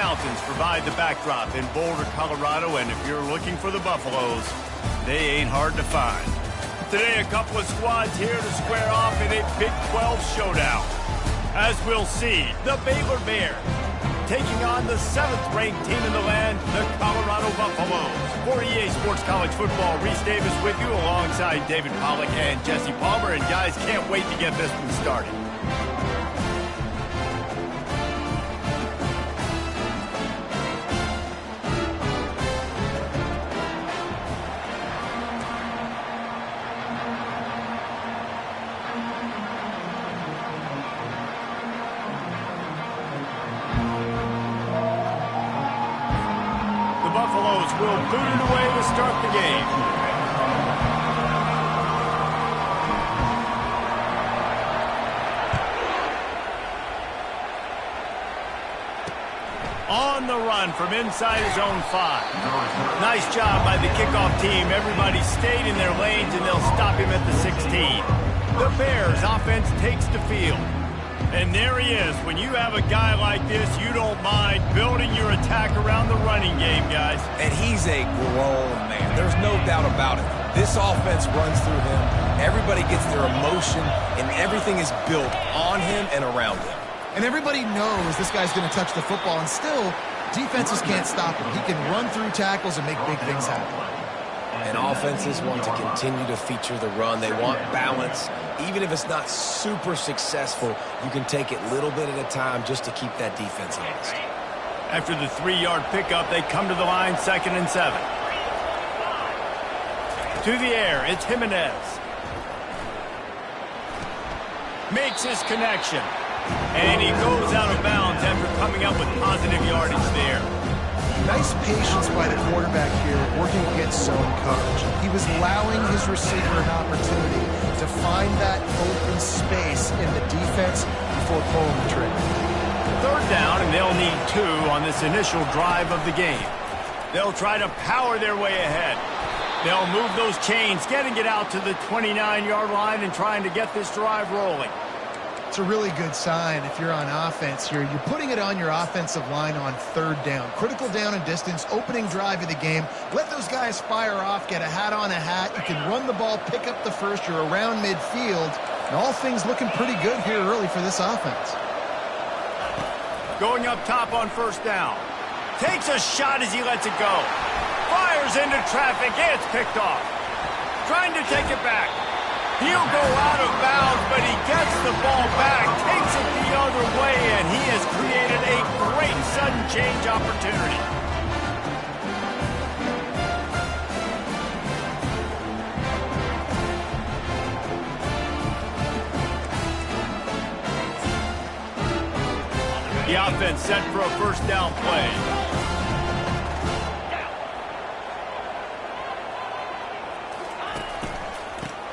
Mountains provide the backdrop in Boulder, Colorado, and if you're looking for the Buffaloes, they ain't hard to find. Today, a couple of squads here to square off in a Big 12 showdown. As we'll see, the Baylor Bears taking on the 7th-ranked team in the land, the Colorado Buffaloes. For EA Sports College Football, Reese Davis with you alongside David Pollack and Jesse Palmer. And guys, can't wait to get this one started. Buffaloes will boot it away to start the game. On the run from inside his own 5. Nice job by the kickoff team. Everybody stayed in their lanes, and they'll stop him at the 16. The Bears offense takes the field. And there he is. When you have a guy like this, you don't mind building your attack around the running game, guys. And he's a grown man. There's no doubt about it. This offense runs through him. Everybody gets their emotion, and everything is built on him and around him. And everybody knows this guy's going to touch the football, and still, defenses can't stop him. He can run through tackles and make big things happen. And offenses want to continue to feature the run. They want balance. Even if it's not super successful, you can take it little bit at a time just to keep that defense honest. After the 3-yard pickup, they come to the line, 2nd and 7. To the air, it's Jimenez. Makes his connection. And he goes out of bounds after coming up with positive yardage there. Nice patience by the quarterback here, working against zone coverage. He was allowing his receiver an opportunity to find that open space in the defense before pulling the trigger. 3rd down, and they'll need 2 on this initial drive of the game. They'll try to power their way ahead. They'll move those chains, getting it out to the 29-yard line and trying to get this drive rolling. It's a really good sign if you're on offense here. You're putting it on your offensive line on 3rd down. Critical down and distance, opening drive of the game. Let those guys fire off, get a hat on a hat. You can run the ball, pick up the first. You're around midfield. And all things looking pretty good here early for this offense. Going up top on 1st down. Takes a shot as he lets it go. Fires into traffic. It's picked off. Trying to take it back. He'll go out of bounds, but he gets the ball back, takes it the other way, and he has created a great sudden change opportunity. The offense set for a 1st down play.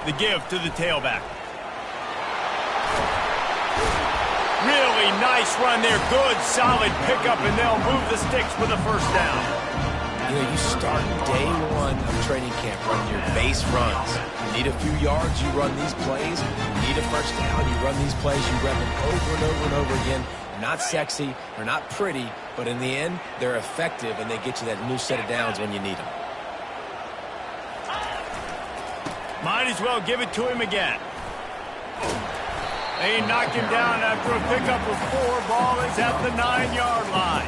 The give to the tailback. Really nice run there. Good, solid pickup, and they'll move the sticks for the 1st down. You know, you start day 1 of training camp running your base runs. You need a few yards, you run these plays. You need a 1st down, you run these plays. You run them over and over and over again. They're not sexy, they're not pretty, but in the end, they're effective, and they get you that new set of downs when you need them. Might as well give it to him again. They knock him down after a pickup of 4. Ball is at the 9-yard line.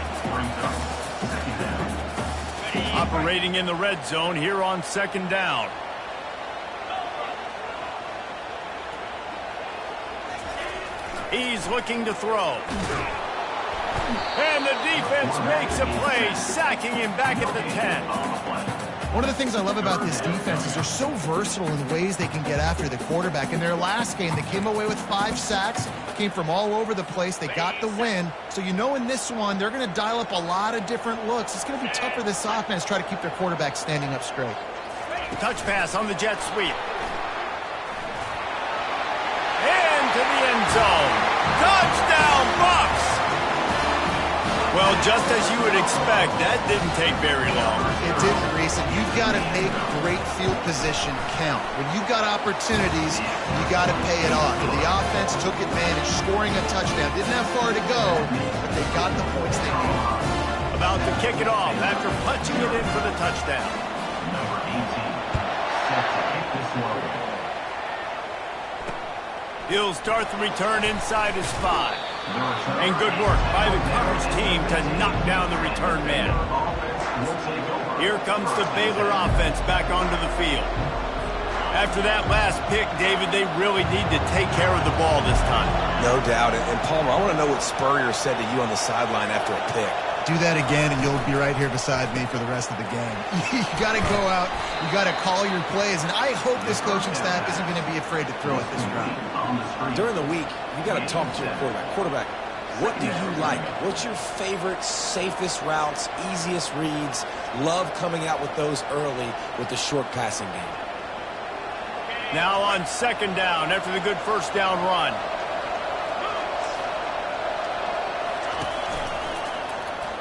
Operating in the red zone here on 2nd down. He's looking to throw. And the defense makes a play, sacking him back at the 10. One of the things I love about this defense is they're so versatile in ways they can get after the quarterback. In their last game, they came away with 5 sacks, came from all over the place. They got the win. So you know in this one, they're going to dial up a lot of different looks. It's going to be tough for this offense to try to keep their quarterback standing up straight. Touch pass on the jet sweep. Into the end zone. Touchdown, Bucks! Well, just as you would expect, that didn't take very long. It didn't, Reese, and you've got to make great field position count. When you've got opportunities, you got to pay it off. And the offense took advantage, scoring a touchdown. Didn't have far to go, but they got the points they needed. it off after punching it in for the touchdown. Number 18, set to kick this one. He'll start the return inside his 5. And good work by the coverage team to knock down the return man. Here comes the Baylor offense back onto the field. After that last pick, David, they really need to take care of the ball this time. No doubt. And Palmer, I want to know what Spurrier said to you on the sideline after a pick. Do that again, and you'll be right here beside me for the rest of the game. You got to go out. You got to call your plays, and I hope this coaching staff isn't going to be afraid to throw at this drive. During the week, you got to talk to your quarterback. Quarterback, what do you like? What's your favorite, safest routes, easiest reads? Love coming out with those early with the short passing game. Now on second down after the good first down run.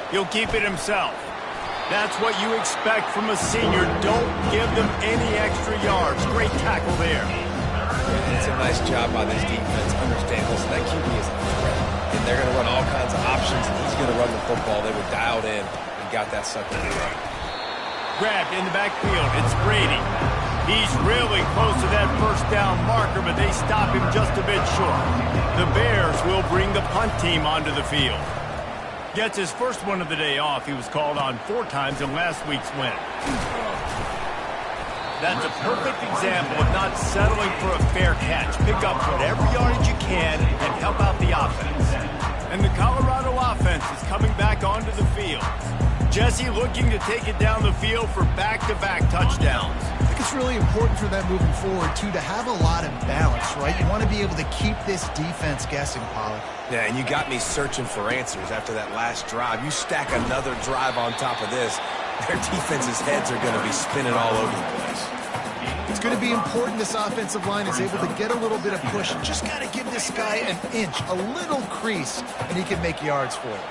He'll keep it himself. That's what you expect from a senior. Don't give them any extra yards. Great tackle there. And it's a nice job by this defense. Understand, listen, that QB is a threat. And they're going to run all kinds of options, and he's going to run the football. They were dialed in and got that sucker to run. Grabbed in the backfield. It's Brady. He's really close to that first down marker, but they stop him just a bit short. The Bears will bring the punt team onto the field. Gets his first one of the day off. He was called on 4 times in last week's win. That's a perfect example of not settling for a fair catch. Pick up whatever yardage you can and help out the offense. And the Colorado offense is coming back onto the field. Jesse looking to take it down the field for back-to-back touchdowns. I think it's really important for them moving forward, too, to have a lot of balance, right? You want to be able to keep this defense guessing, Pollard. Yeah, and you got me searching for answers after that last drive. You stack another drive on top of this, their defense's heads are going to be spinning all over the place. It's going to be important this offensive line is able to get a little bit of push. Just got to give this guy an inch, a little crease, and he can make yards for it.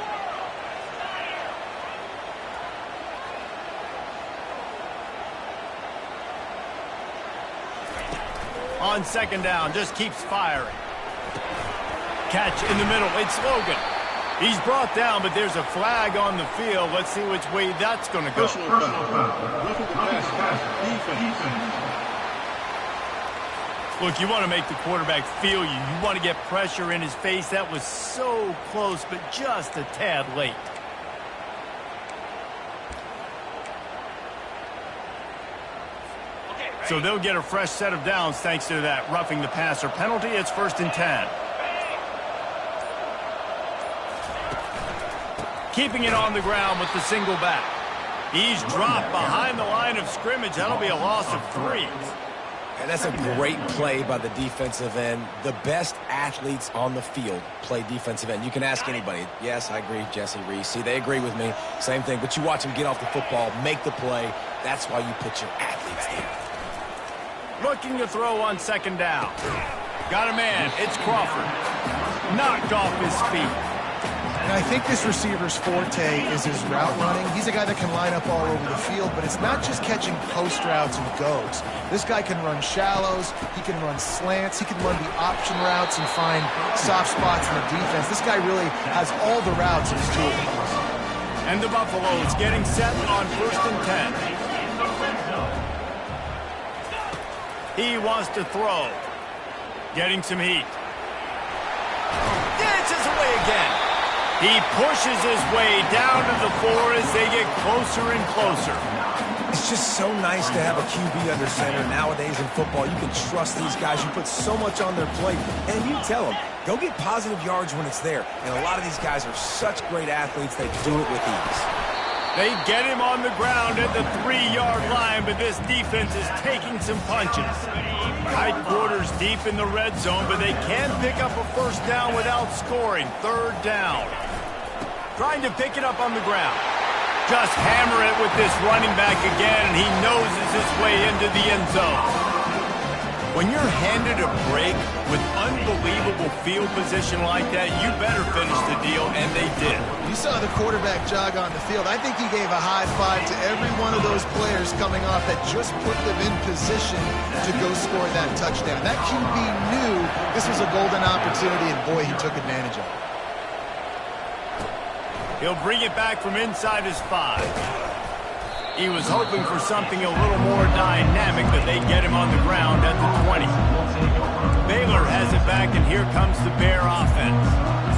On second down, just keeps firing. Catch in the middle, it's Logan. He's brought down, but there's a flag on the field. Let's see which way that's going to go. Personal foul. Roughing the passer. Defense. Look, you want to make the quarterback feel you. You want to get pressure in his face. That was so close, but just a tad late. So they'll get a fresh set of downs thanks to that roughing the passer penalty. It's 1st and 10. Keeping it on the ground with the single back. He's dropped behind the line of scrimmage. That'll be a loss of 3. And that's a great play by the defensive end. The best athletes on the field play defensive end. You can ask anybody. Yes, I agree, Jesse Reese. See, they agree with me. Same thing. But you watch them get off the football, make the play. That's why you put your athletes there. Looking to throw on second down. Got a man. It's Crawford. Knocked off his feet. And I think this receiver's forte is his route running. He's a guy that can line up all over the field, but it's not just catching post routes and goes. This guy can run shallows, he can run slants, he can run the option routes and find soft spots in the defense. This guy really has all the routes in his toolbox. And the Buffaloes getting set on 1st and 10. He wants to throw. Getting some heat. Dances away again. He pushes his way down to the floor as they get closer and closer. It's just so nice to have a QB under center. Nowadays in football, you can trust these guys. You put so much on their plate. And you tell them, go get positive yards when it's there. And a lot of these guys are such great athletes, they do it with ease. They get him on the ground at the 3-yard line, but this defense is taking some punches. Tight quarters deep in the red zone, but they can pick up a first down without scoring. 3rd down. Trying to pick it up on the ground. Just hammer it with this running back again, and he noses his way into the end zone. When you're handed a break with unbelievable field position like that, you better finish the deal, and they did. You saw the quarterback jog on the field. I think he gave a high five to every one of those players coming off that just put them in position to go score that touchdown. That QB knew this was a golden opportunity, and boy, he took advantage of it. He'll bring it back from inside his 5. He was hoping for something a little more dynamic, but they get him on the ground at the 20. Baylor has it back, and here comes the Bear offense.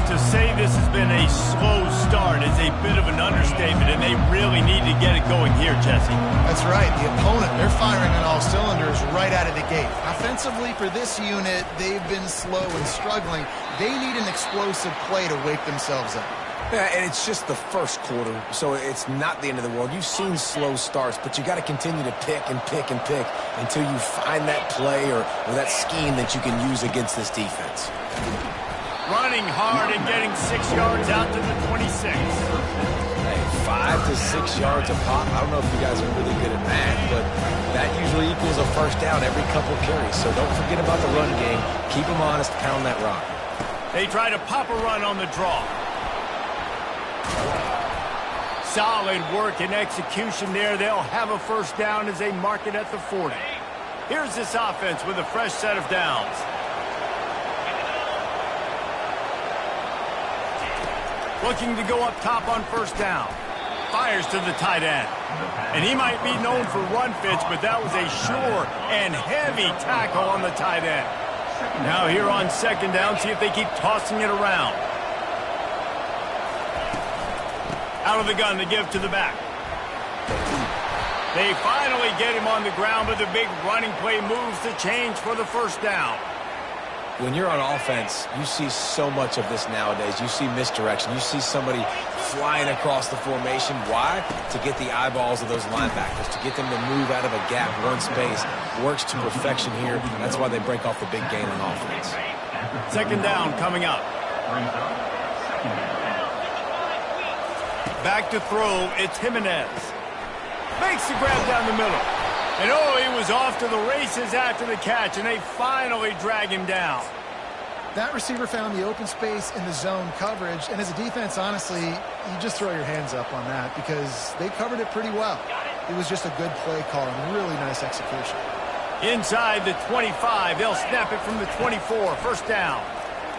To say this has been a slow start is a bit of an understatement, and they really need to get it going here, Jesse. That's right. The opponent, they're firing on all cylinders right out of the gate. Offensively, for this unit, they've been slow and struggling. They need an explosive play to wake themselves up. Yeah, and it's just the first quarter, so it's not the end of the world. You've seen slow starts, but you got to continue to pick and pick and pick until you find that play or that scheme that you can use against this defense. Running hard and getting 6 yards out to the 26. Hey, 5 to 6 yards a pop. I don't know if you guys are really good at math, but that usually equals a first down every couple carries. So don't forget about the run game. Keep them honest, pound that rock. They try to pop a run on the draw. Solid work and execution there. They'll have a first down as they mark it at the 40. Here's this offense with a fresh set of downs. Looking to go up top on first down. Fires to the tight end. And he might be known for run fits, but that was a sure and heavy tackle on the tight end. Now here on second down, see if they keep tossing it around. Out of the gun to give to the back. They finally get him on the ground, but the big running play moves the change for the first down. When you're on offense, you see so much of this nowadays. You see misdirection. You see somebody flying across the formation. Why? To get the eyeballs of those linebackers, to get them to move out of a gap, one space. Works to perfection here. That's why they break off the big gain on offense. Second down coming up. Back to throw, it's Jimenez. Makes the grab down the middle. And oh, he was off to the races after the catch, and they finally drag him down. That receiver found the open space in the zone coverage, and as a defense, honestly, you just throw your hands up on that because they covered it pretty well. It was just a good play call and really nice execution. Inside the 25, they'll snap it from the 24, first down.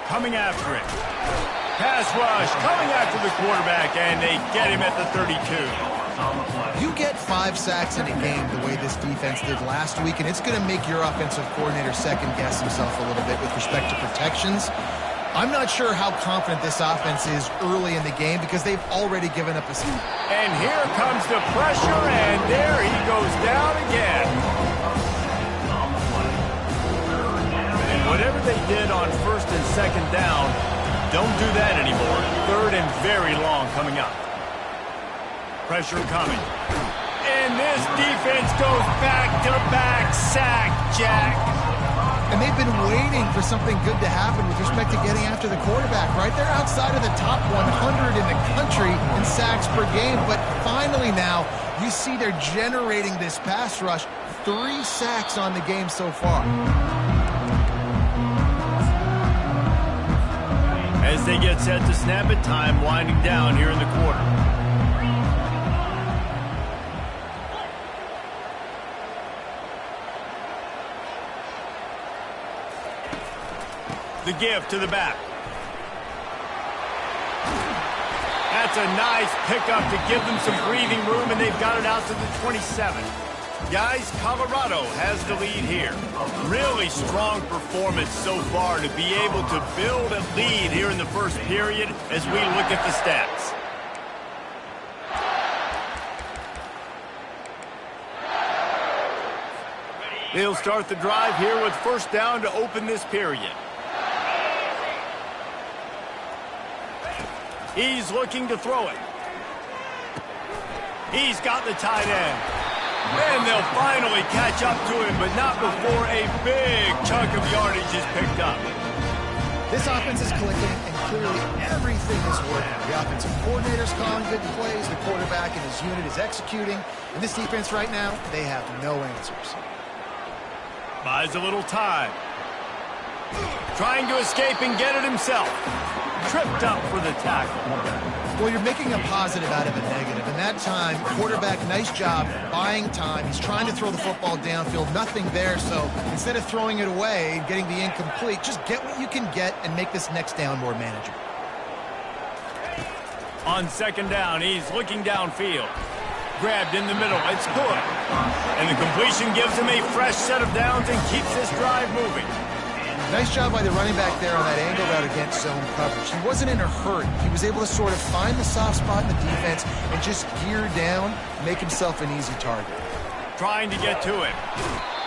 Coming after it. Pass rush, coming after the quarterback, and they get him at the 32. You get 5 sacks in a game the way this defense did last week, and it's going to make your offensive coordinator second-guess himself a little bit with respect to protections. I'm not sure how confident this offense is early in the game because they've already given up a seat. And here comes the pressure, and there he goes down again. And whatever they did on first and second down, don't do that anymore. Third and very long coming up. Pressure coming. And this defense goes back-to-back sack, Jack. And they've been waiting for something good to happen with respect to getting after the quarterback, right? They're outside of the top 100 in the country in sacks per game, but finally now you see they're generating this pass rush. 3 sacks on the game so far. As they get set to snap it, time winding down here in the quarter. The give to the back. That's a nice pickup to give them some breathing room, and they've got it out to the 27. Guys, Colorado has the lead here. Really strong performance so far to be able to build a lead here in the first period as we look at the stats. They'll start the drive here with first down to open this period. He's looking to throw it. He's got the tight end. And they'll finally catch up to him, but not before a big chunk of yardage is picked up. This offense is clicking, and clearly everything is working. The offensive coordinator's calling good plays, the quarterback and his unit is executing, and this defense right now, they have no answers. Buys a little time. Trying to escape and get it himself. Tripped up for the tackle. Well, you're making a positive out of a negative. And that time, quarterback, nice job buying time. He's trying to throw the football downfield. Nothing there. So instead of throwing it away and getting the incomplete, just get what you can get and make this next down more manageable. On second down, he's looking downfield. Grabbed in the middle. It's good. And the completion gives him a fresh set of downs and keeps this drive moving. Nice job by the running back there on that angle route against zone coverage. He wasn't in a hurry. He was able to sort of find the soft spot in the defense and just gear down, make himself an easy target. Trying to get to it.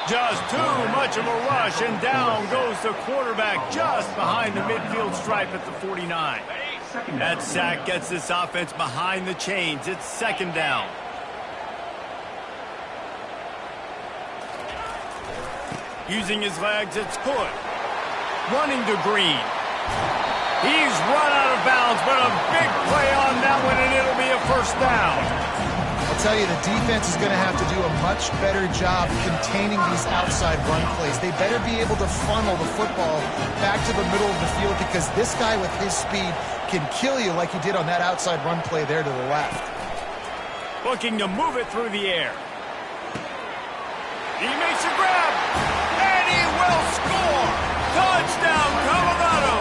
Just too much of a rush, and down goes the quarterback just behind the midfield stripe at the 49. That sack gets this offense behind the chains. It's second down. Using his legs, it's good. Running to Green. He's run out of bounds, but a big play on that one, and it'll be a first down. I'll tell you, the defense is going to have to do a much better job containing these outside run plays. They better be able to funnel the football back to the middle of the field, because this guy with his speed can kill you like he did on that outside run play there to the left. Looking to move it through the air. He makes a grab, and he will score! Touchdown, Colorado!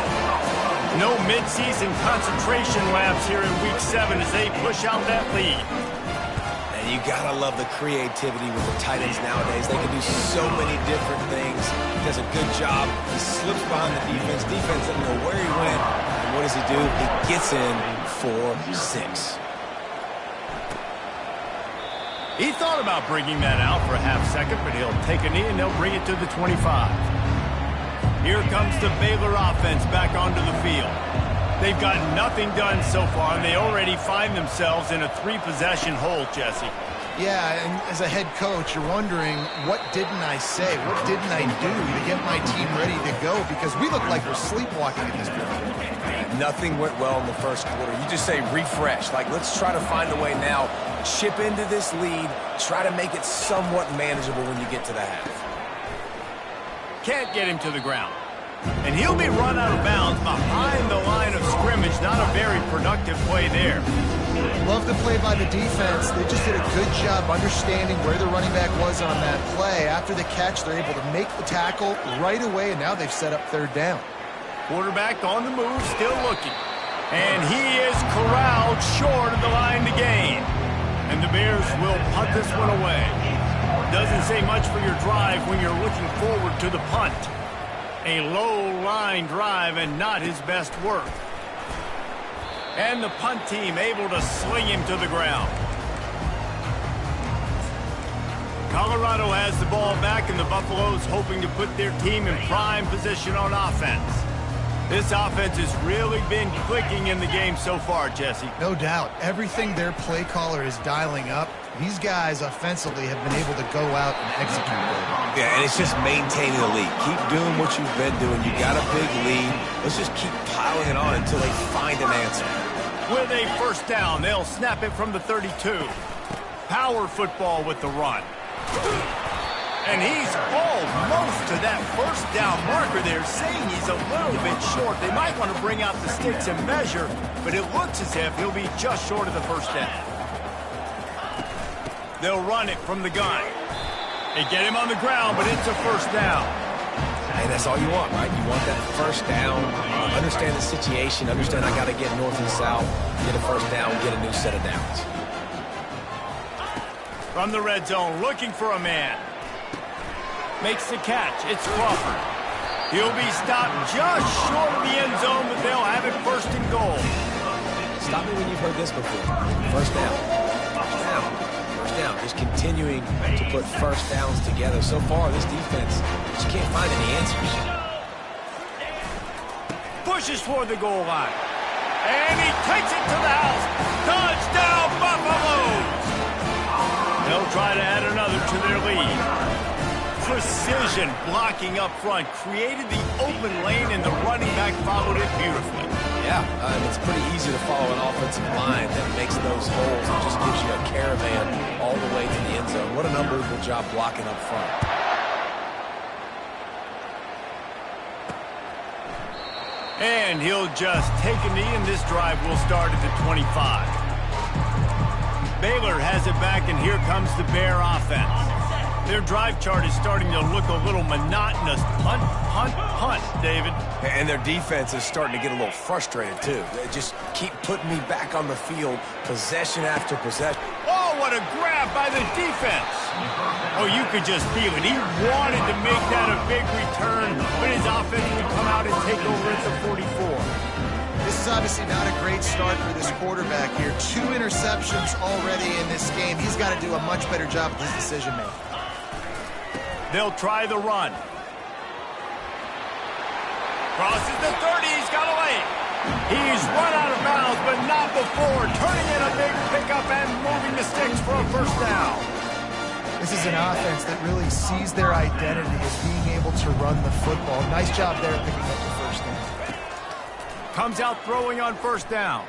No midseason concentration laps here in Week 7 as they push out that lead. And you gotta love the creativity with the tight ends nowadays. They can do so many different things. He does a good job. He slips behind the defense. Defense doesn't know where he went. And what does he do? He gets in for 6. He thought about bringing that out for a half second, but he'll take a knee and they'll bring it to the 25. Here comes the Baylor offense back onto the field. They've got nothing done so far, and they already find themselves in a 3-possession hole, Jesse. Yeah, and as a head coach, you're wondering, what didn't I say? What didn't I do to get my team ready to go? Because we look like we're sleepwalking at this point. Nothing went well in the first quarter. You just say refresh. Like, let's try to find a way now. Chip into this lead. Try to make it somewhat manageable when you get to the half. Can't get him to the ground. And he'll be run out of bounds behind the line of scrimmage. Not a very productive play there. Love the play by the defense. They just did a good job understanding where the running back was on that play. After the catch, they're able to make the tackle right away, and now they've set up third down. Quarterback on the move, still looking. And he is corralled short of the line to gain. And the Bears will punt this one away. Doesn't say much for your drive when you're looking forward to the punt. A low-line drive and not his best work. And the punt team able to sling him to the ground. Colorado has the ball back, and the Buffaloes hoping to put their team in prime position on offense. This offense has really been clicking in the game so far, Jesse. No doubt. Everything their play caller is dialing up, these guys offensively have been able to go out and execute. Yeah, and it's just maintaining the lead. Keep doing what you've been doing. You got a big lead. Let's just keep piling it on until they find an answer. With a first down, they'll snap it from the 32. Power football with the run. And he's almost to that first down marker there, saying he's a little bit short. They might want to bring out the sticks and measure, but it looks as if he'll be just short of the first down. They'll run it from the gun. They get him on the ground, but it's a first down. Hey, that's all you want, right? You want that first down. Understand the situation. Understand I got to get north and south. Get a first down. Get a new set of downs. From the red zone, looking for a man. Makes the catch. It's Crawford. He'll be stopped just short of the end zone, but they'll have it first and goal. Stop me when you've heard this before. First down. First down. First down. Just continuing to put first downs together. So far, this defense just can't find any answers. Pushes for the goal line. And he takes it to the house. Touchdown, Buffaloes! They'll try to add another to their lead. Precision blocking up front created the open lane, and the running back followed it beautifully. Yeah, it's pretty easy to follow an offensive line that makes those holes and just gives you a caravan all the way to the end zone. What an unbelievable job blocking up front. And he'll just take a knee, and this drive will start at the 25. Baylor has it back, and here comes the Bear offense. Their drive chart is starting to look a little monotonous. Hunt, hunt, hunt, David. And their defense is starting to get a little frustrated, too. They just keep putting me back on the field, possession after possession. Oh, what a grab by the defense. Oh, you could just feel it. He wanted to make that a big return, but his offense would come out and take over at the 44. This is obviously not a great start for this quarterback here. 2 interceptions already in this game. He's got to do a much better job with his decision-making. They'll try the run. Crosses the 30. He's got a lane. He's run out of bounds, but not before. Turning in a big pickup and moving the sticks for a first down. This is an offense that really sees their identity as being able to run the football. Nice job there picking up the first down. Comes out throwing on first down.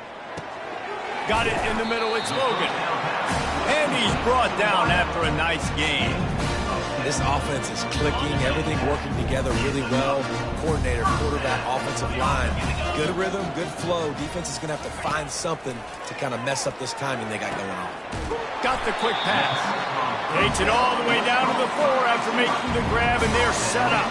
Got it in the middle. It's Logan. And he's brought down after a nice game. This offense is clicking, everything working together really well. Coordinator, quarterback, offensive line. Good rhythm, good flow. Defense is going to have to find something to kind of mess up this timing they got going on. Got the quick pass. Takes it all the way down to the 4 after making the grab, and they're set up.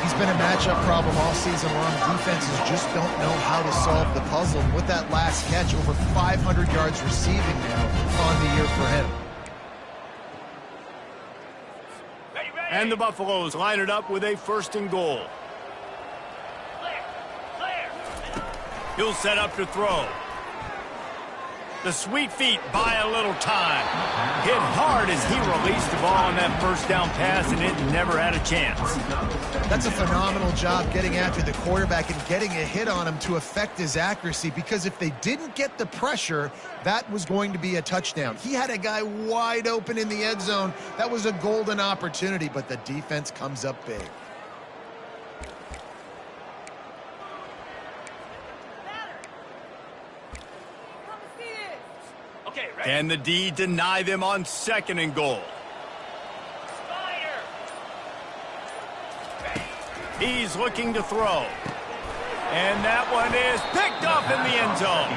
He's been a matchup problem all season long. Defenses just don't know how to solve the puzzle. With that last catch, over 500 yards receiving now on the year for him. And the Buffaloes line it up with a 1st and goal. He'll set up to throw. The sweet feet buy a little time. Hit hard as he released the ball on that first down pass, and it never had a chance. That's a phenomenal job getting after the quarterback and getting a hit on him to affect his accuracy, because if they didn't get the pressure, that was going to be a touchdown. He had a guy wide open in the end zone. That was a golden opportunity, but the defense comes up big. And the D deny them on 2nd and goal. He's looking to throw. And that one is picked up in the end zone.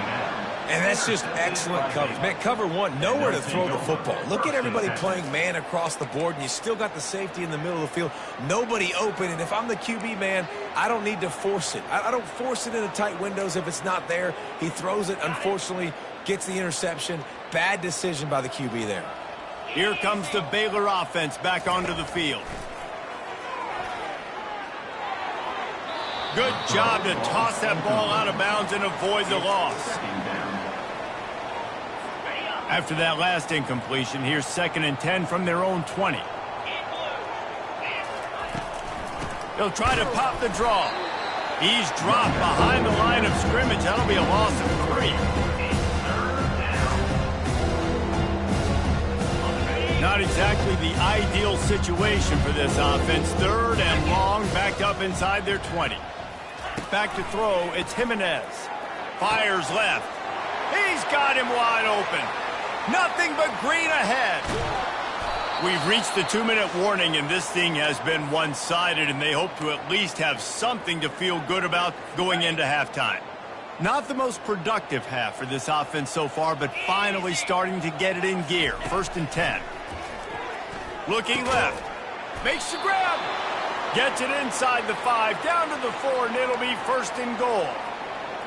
And that's just excellent coverage. Man, cover 1, nowhere to throw the football. Look at everybody playing man across the board, and you still got the safety in the middle of the field. Nobody open, and if I'm the QB, man, I don't need to force it. I don't force it into tight windows if it's not there. He throws it, unfortunately, gets the interception. Bad decision by the QB there. Here comes the Baylor offense back onto the field. Good job to toss that ball out of bounds and avoid the loss. After that last incompletion, here's 2nd and 10 from their own 20. They'll try to pop the draw. He's dropped behind the line of scrimmage. That'll be a loss of 3. Not exactly the ideal situation for this offense. 3rd and long, backed up inside their 20. Back to throw, it's Jimenez. Fires left. He's got him wide open. Nothing but green ahead. We've reached the 2-minute warning, and this thing has been one-sided, and they hope to at least have something to feel good about going into halftime. Not the most productive half for this offense so far, but finally starting to get it in gear. 1st and 10. Looking left. Makes the grab. Gets it inside the 5, down to the 4, and it'll be 1st and goal.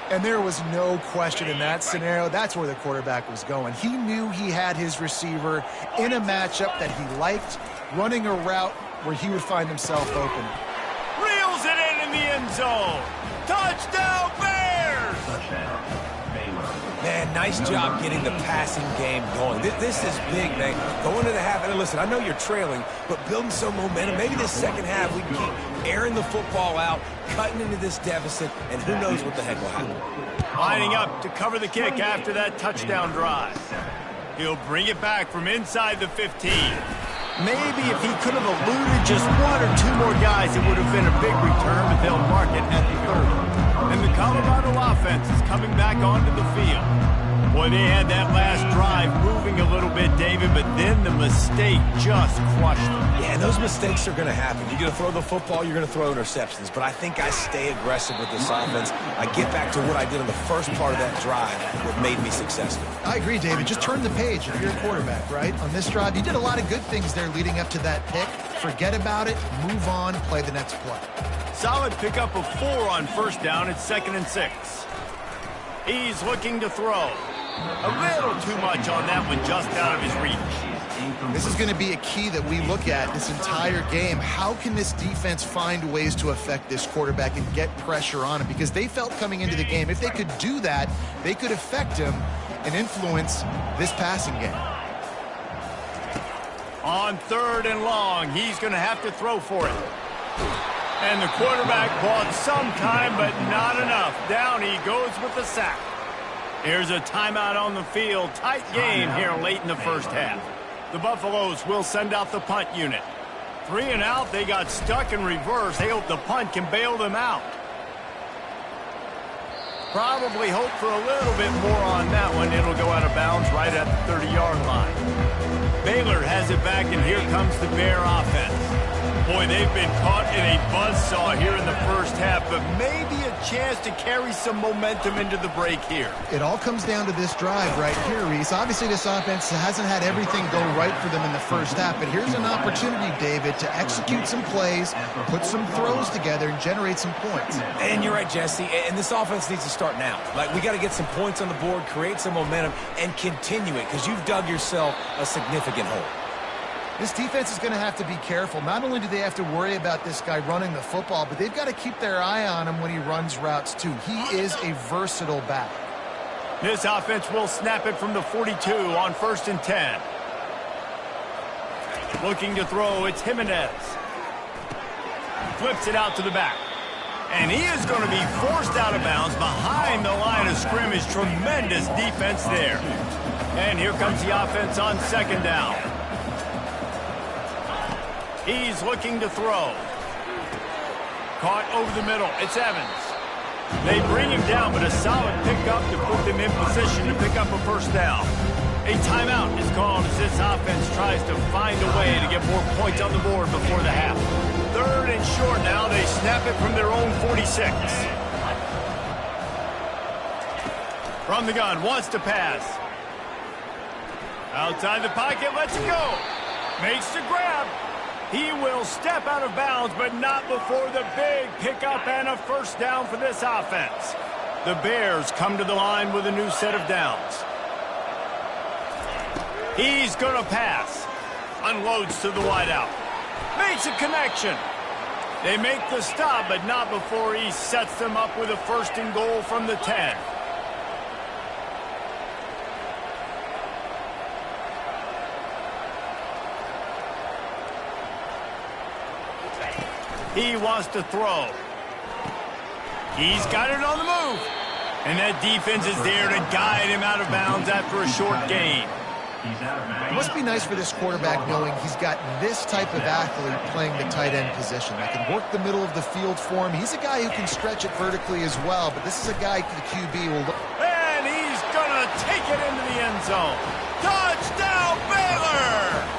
And there was no question in that scenario. That's where the quarterback was going. He knew he had his receiver in a matchup that he liked, running a route where he would find himself open. Reels it in the end zone. Touchdown, Bears! Man, nice job getting the passing game going. This is big, man. Going to the half, and listen, I know you're trailing, but building some momentum. Maybe this second half we can keep airing the football out, cutting into this deficit, and who knows what the heck will happen. Lining up to cover the kick after that touchdown drive. He'll bring it back from inside the 15. Maybe if he could have eluded just 1 or 2 more guys, it would have been a big return, but they'll mark it at the 30. And the Colorado offense is coming back onto the field. Boy, they had that last drive moving a little bit, David, but then the mistake just crushed him. Yeah, and those mistakes are going to happen. You're going to throw the football, you're going to throw interceptions. But I think I stay aggressive with this offense. I get back to what I did in the first part of that drive that made me successful. I agree, David. Just turn the page if you're a quarterback, right? On this drive, you did a lot of good things there leading up to that pick. Forget about it, move on, play the next play. Solid pickup of 4 on first down. It's 2nd and 6. He's looking to throw. A little too much on that one, just out of his reach. This is going to be a key that we look at this entire game. How can this defense find ways to affect this quarterback and get pressure on him? Because they felt coming into the game, if they could do that, they could affect him and influence this passing game. On 3rd and long, he's going to have to throw for it. And the quarterback bought some time, but not enough. Down he goes with the sack. Here's a timeout on the field. Tight game here late in the first half. The Buffaloes will send out the punt unit. 3 and out, they got stuck in reverse. They hope the punt can bail them out. Probably hope for a little bit more on that one. It'll go out of bounds right at the 30-yard line. Baylor has it back, and here comes the Bear offense. Boy, they've been caught in a buzzsaw here in the first half, but maybe a chance to carry some momentum into the break here. It all comes down to this drive right here, Reese. Obviously, this offense hasn't had everything go right for them in the first half, but here's an opportunity, David, to execute some plays, put some throws together, and generate some points. And you're right, Jesse, and this offense needs to start now. Like, we got to get some points on the board, create some momentum, and continue it, because you've dug yourself a significant hole. This defense is going to have to be careful. Not only do they have to worry about this guy running the football, but they've got to keep their eye on him when he runs routes too. He is a versatile back. This offense will snap it from the 42 on 1st and 10. Looking to throw, it's Jimenez. Flips it out to the back. And he is going to be forced out of bounds behind the line of scrimmage. Tremendous defense there. And here comes the offense on 2nd down. He's looking to throw. Caught over the middle. It's Evans. They bring him down, but a solid pickup to put them in position to pick up a first down. A timeout is called as this offense tries to find a way to get more points on the board before the half. 3rd and short now. They snap it from their own 46. From the gun, wants to pass. Outside the pocket, lets it go. Makes the grab. He will step out of bounds, but not before the big pickup and a first down for this offense. The Bears come to the line with a new set of downs. He's going to pass. Unloads to the wideout. Makes a connection. They make the stop, but not before he sets them up with a 1st and goal from the 10. He wants to throw. He's got it on the move. And that defense is there to guide him out of bounds after a short gain. It must be nice for this quarterback knowing he's got this type of athlete playing the tight end position. That can work the middle of the field for him. He's a guy who can stretch it vertically as well, but this is a guy the QB will look. And he's going to take it into the end zone. Touchdown, Baylor!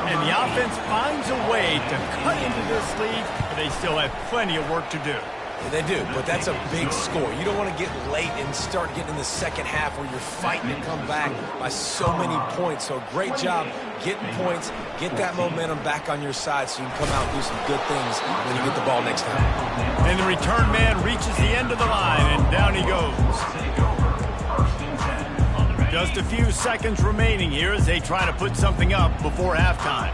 And the offense finds a way to cut into this lead, but they still have plenty of work to do. Yeah, they do, but that's a big score. You don't want to get late and start getting in the second half where you're fighting to come back by so many points. So great job getting points, get that momentum back on your side so you can come out and do some good things when you get the ball next time. And the return man reaches the end of the line, and down he goes. Just a few seconds remaining here as they try to put something up before halftime.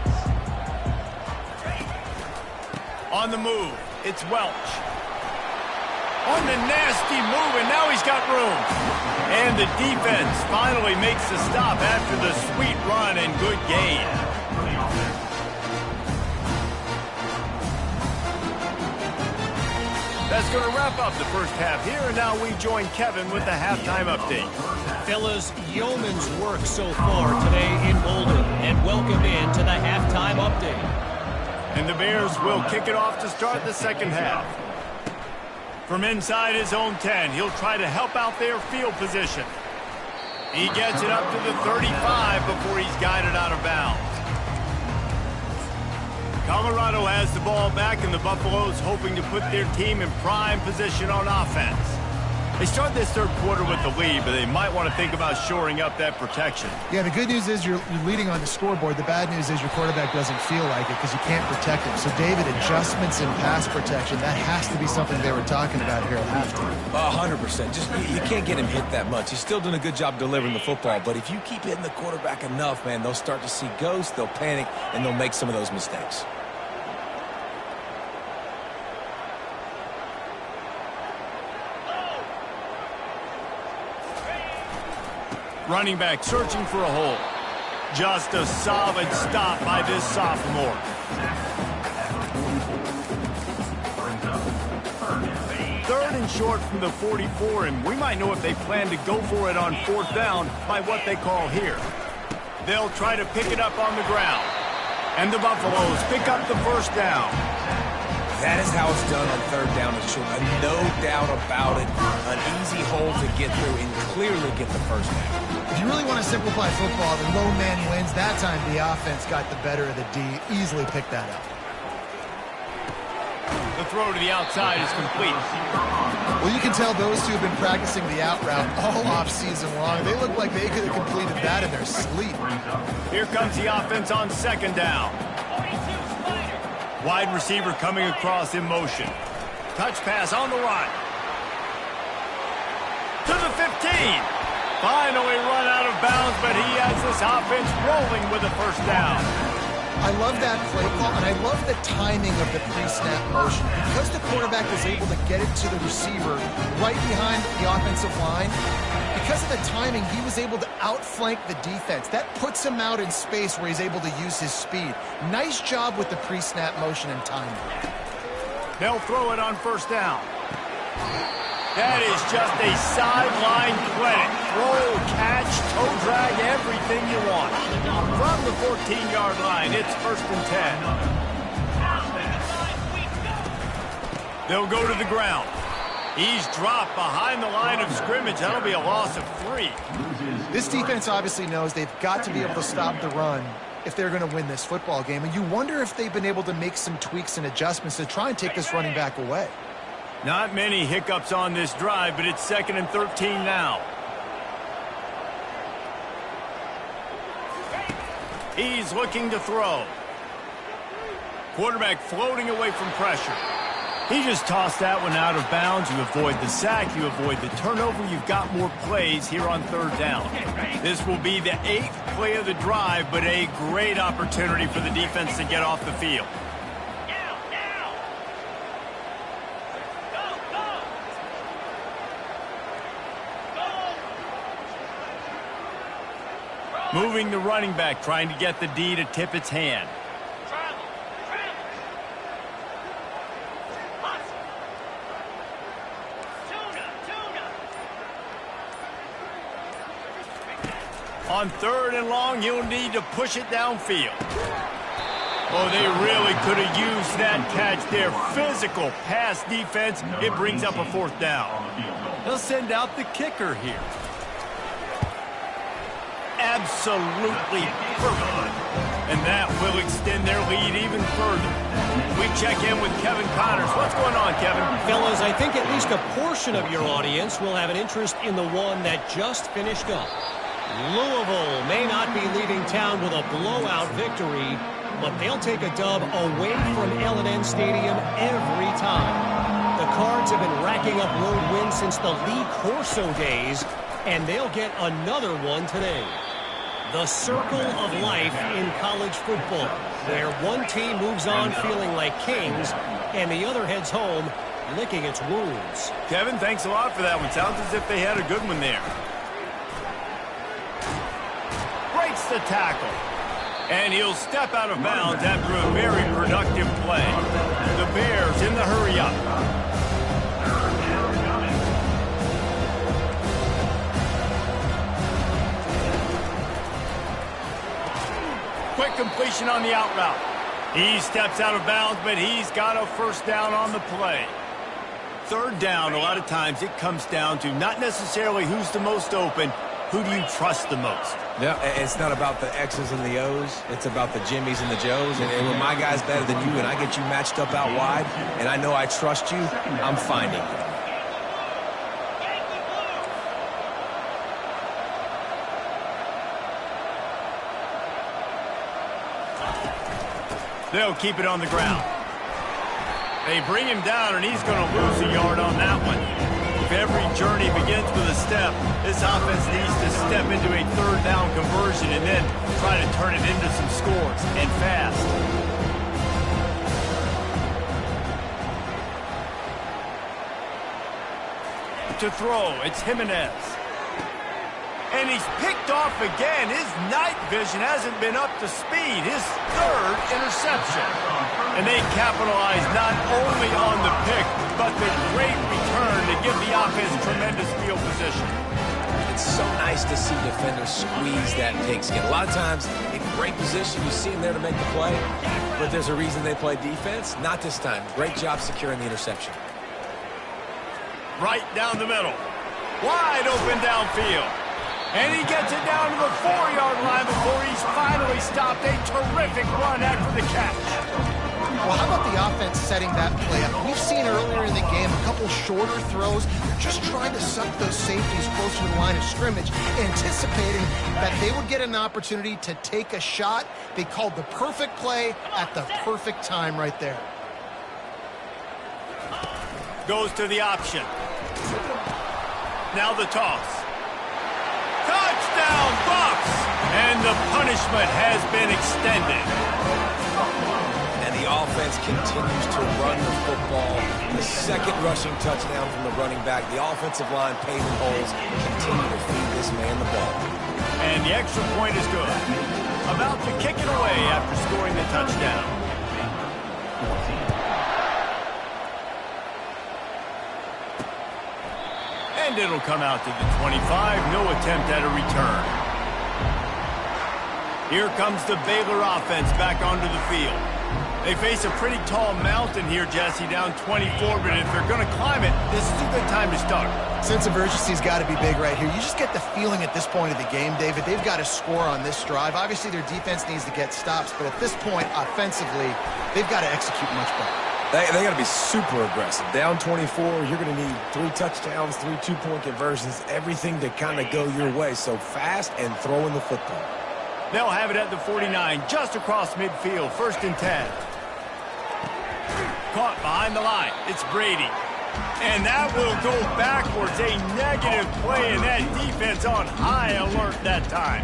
On the move, it's Welch. On the nasty move, and now he's got room. And the defense finally makes the stop after the sweet run and good gain. That's going to wrap up the first half here, and now we join Kevin with the halftime update. Fellas, yeoman's work so far today in Boulder, and welcome in to the halftime update. And the Bears will kick it off to start the second half. From inside his own 10, he'll try to help out their field position. He gets it up to the 35 before he's guided out of bounds. Colorado has the ball back, and the Buffaloes hoping to put their team in prime position on offense. They start this third quarter with the lead, but they might want to think about shoring up that protection. Yeah, the good news is you're leading on the scoreboard. The bad news is your quarterback doesn't feel like it because you can't protect him. So, David, adjustments in pass protection, that has to be something they were talking about here at halftime. 100%. Just you can't get him hit that much. He's still doing a good job delivering the football, but if you keep hitting the quarterback enough, man, they'll start to see ghosts, they'll panic, and they'll make some of those mistakes. Running back searching for a hole. Just a solid stop by this sophomore. Third and short from the 44, and we might know if they plan to go for it on fourth down by what they call here. They'll try to pick it up on the ground. And the Buffaloes pick up the first down. That is how it's done on third down and short. No doubt about it. An easy hole to get through and clearly get the first down. If you really want to simplify football, the low man wins. That time the offense got the better of the D. Easily picked that up. The throw to the outside is complete. Well, you can tell those two have been practicing the out route all off season long. They look like they could have completed that in their sleep. Here comes the offense on second down. Wide receiver coming across in motion. Touch pass on the run. To the 15. Finally run out of bounds, but he has this offense rolling with a first down. I love that play call, and I love the timing of the pre-snap motion. Because the quarterback was able to get it to the receiver right behind the offensive line, because of the timing, he was able to outflank the defense. That puts him out in space where he's able to use his speed. Nice job with the pre-snap motion and timing. They'll throw it on first down. That is just a sideline clinic. Throw, catch, toe drag, everything you want. From the 14-yard line, it's first and 10. They'll go to the ground. He's dropped behind the line of scrimmage. That'll be a loss of 3. This defense obviously knows they've got to be able to stop the run if they're going to win this football game. And you wonder if they've been able to make some tweaks and adjustments to try and take this running back away. Not many hiccups on this drive, but it's second and 13 now. He's looking to throw. Quarterback floating away from pressure. He just tossed that one out of bounds. You avoid the sack, you avoid the turnover. You've got more plays here on third down. This will be the 8th play of the drive, but a great opportunity for the defense to get off the field. Moving the running back, trying to get the D to tip its hand. On third and long, he'll need to push it downfield. Oh, they really could have used that catch there. Physical pass defense. It brings up a fourth down. They'll send out the kicker here. Absolutely perfect. And that will extend their lead even further. We check in with Kevin Connors. What's going on, Kevin? Fellas, I think at least a portion of your audience will have an interest in the one that just finished up. Louisville may not be leaving town with a blowout victory, but they'll take a dub away from L&N Stadium every time. The Cards have been racking up road wins since the Lee Corso days, and they'll get another one today. The circle of life in college football, where one team moves on feeling like kings, and the other heads home licking its wounds. Kevin, thanks a lot for that one. Sounds as if they had a good one there. Breaks the tackle. And he'll step out of bounds after a very productive play. The Bears in the hurry-up. Quick completion on the out route. He steps out of bounds, but he's got a first down on the play. Third down, a lot of times it comes down to not necessarily who's the most open, Who do you trust the most? Yeah, it's not about the X's and the O's. It's about the Jimmys and the Joes. And when my guy's better than you and I get you matched up out wide and I know I trust you, I'm finding you. They'll keep it on the ground. They bring him down, and he's going to lose a yard on that one. If every journey begins with a step, this offense needs to step into a third down conversion and then try to turn it into some scores, and fast. To throw, it's Jimenez. And he's picked off again. His night vision hasn't been up to speed. His third interception. And they capitalize not only on the pick, but the great return to give the offense tremendous field position. It's so nice to see defenders squeeze that pigskin. A lot of times, in great position, you see them there to make the play, but there's a reason they play defense. Not this time. Great job securing the interception. Right down the middle. Wide open downfield. And he gets it down to the 4-yard line before he's finally stopped. A terrific run after the catch. Well, how about the offense setting that play up? We've seen earlier in the game a couple shorter throws. They're just trying to suck those safeties closer to the line of scrimmage, anticipating that they would get an opportunity to take a shot. They called the perfect play at the perfect time right there. Goes to the option. Now the toss. Touchdown, Bucs! And the punishment has been extended. And the offense continues to run the football. The second rushing touchdown from the running back. The offensive line paving holes. Continue to feed this man the ball. And the extra point is good. About to kick it away after scoring the touchdown. And it'll come out to the 25. No attempt at a return. Here comes the Baylor offense back onto the field. They face a pretty tall mountain here, Jesse, down 24, but if they're going to climb it, this is a good time to start. Sense of urgency's got to be big right here. You just get the feeling at this point of the game, David, they've got to score on this drive. Obviously, their defense needs to get stops, but at this point, offensively, they've got to execute much better. They got to be super aggressive. Down 24, you're going to need 3 touchdowns, 3 two-point conversions, everything to kind of go your way. So fast and throwing the football. They'll have it at the 49, just across midfield, 1st and 10. Caught behind the line. It's Brady. And that will go backwards. A negative play, and that defense on high alert that time.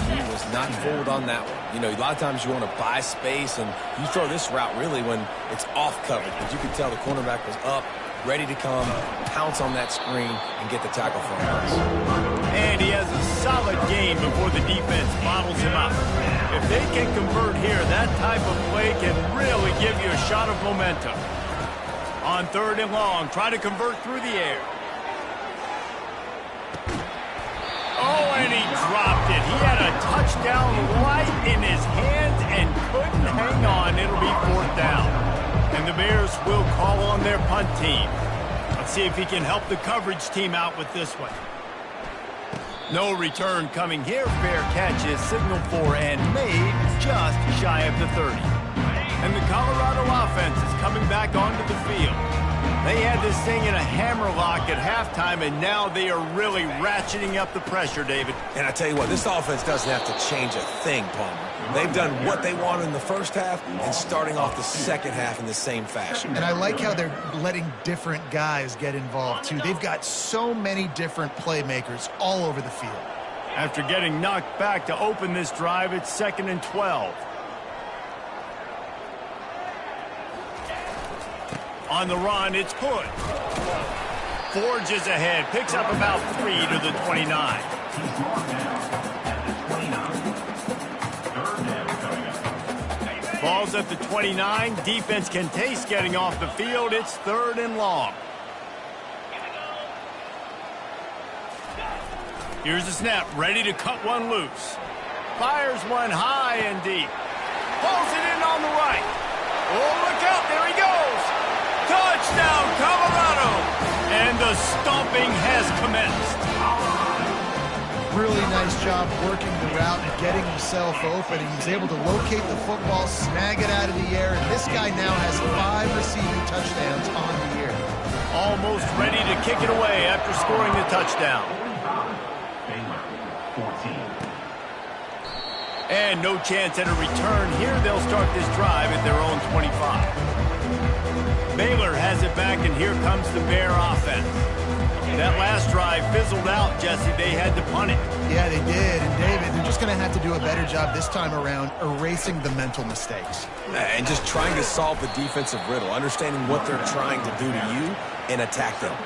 He was not fooled on that one. You know, a lot of times you want to buy space, and you throw this route really when it's off coverage. But you could tell the cornerback was up, ready to come, pounce on that screen, and get the tackle for him. And he has a solid game before the defense bottles him up. If they can convert here, that type of play can really give you a shot of momentum. On 3rd and long, try to convert through the air. Oh, and he dropped it. He had a touchdown right in his hands and couldn't hang on. It'll be 4th down. And the Bears will call on their punt team. Let's see if he can help the coverage team out with this one. No return coming here. Fair catch is signaled for and made just shy of the 30. And the Colorado offense is coming back onto the field. They had this thing in a hammerlock at halftime, and now they are really ratcheting up the pressure, David. And I tell you what, this offense doesn't have to change a thing, Palmer. They've done what they wanted in the first half and starting off the second half in the same fashion. And I like how they're letting different guys get involved, too. They've got so many different playmakers all over the field. After getting knocked back to open this drive, it's 2nd and 12. On the run, it's Hood. Forges ahead, picks up about 3 to the 29. Ball's at the 29. Defense can taste getting off the field. It's 3rd and long. Here's the snap, ready to cut one loose. Fires one high and deep. Pulls it in on the right. Oh, look out, there he goes. Touchdown, Colorado! And the stomping has commenced. Really nice job working the route and getting himself open. He was able to locate the football, snag it out of the air, and this guy now has 5 receiving touchdowns on the year. Almost ready to kick it away after scoring the touchdown. And no chance at a return here. They'll start this drive at their own 25. Baylor has it back, and here comes the Bear offense. That last drive fizzled out, Jesse. They had to punt it. Yeah, they did. And, David, they're just going to have to do a better job this time around erasing the mental mistakes. And just trying to solve the defensive riddle, understanding what they're trying to do to you and attack them.